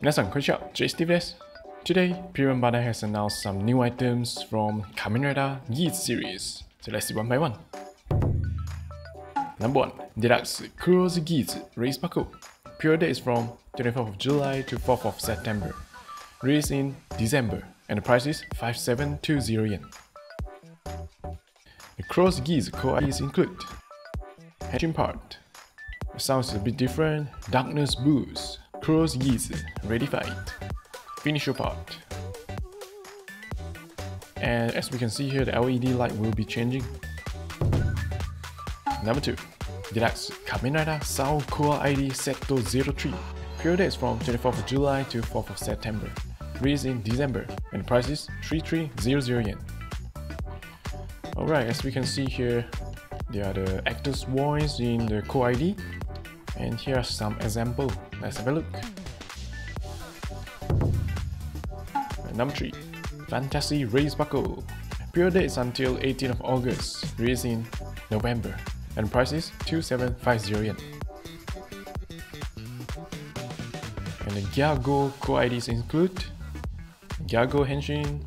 皆さんこんにちは、J-Steve です。Today, Premium Bandai has announced some new items from Kamen Rider Geats series. So let's see one by one. Number 1. Deluxe Geats Race Buckle. Pure date is from 24th of July to 4th of September. Released in December, and the price is 5720 yen. The Cross Geats core IDs include Henshin part. The sound is a bit different. Darkness Boost. Cross Geats Ready Fight. Finisher part. And as we can see here, the LED light will be changing. Number 2. Deluxe Kamen Rider Sound Core ID Seto 03. Pure date is from 24th of July to 4th of September. Released in December, and the price is 3300 yen. Alright, as we can see here, there are the actors' voice in the core ID. And here are some examples. Let's have a look. Number 3. Fantasy Race Buckle. Pure date is until 18th of August, released in November, and the price is 2750 yen. And the Gyago core IDs include Gyago Henshin,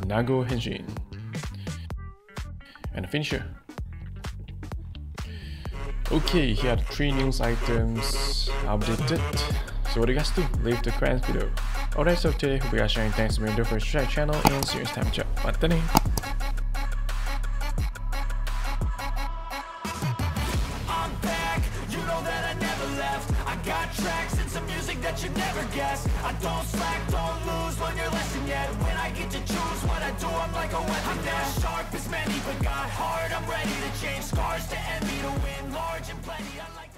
Nago Henshin, and the finisher. Okay, here are the 3 news items updated. So what do you guys do? Leave the comments below. Alright, so today hope you guys sharing. Thanks for being there for the channel, and see you next time. Ciao. Mata nih. That you never guess. I don't slack, don't lose, learn your lesson yet. When I get to choose what I do, I'm like a weapon. I'm not sharp as many, but got heart. I'm ready to change scars to envy, to win large and plenty. I like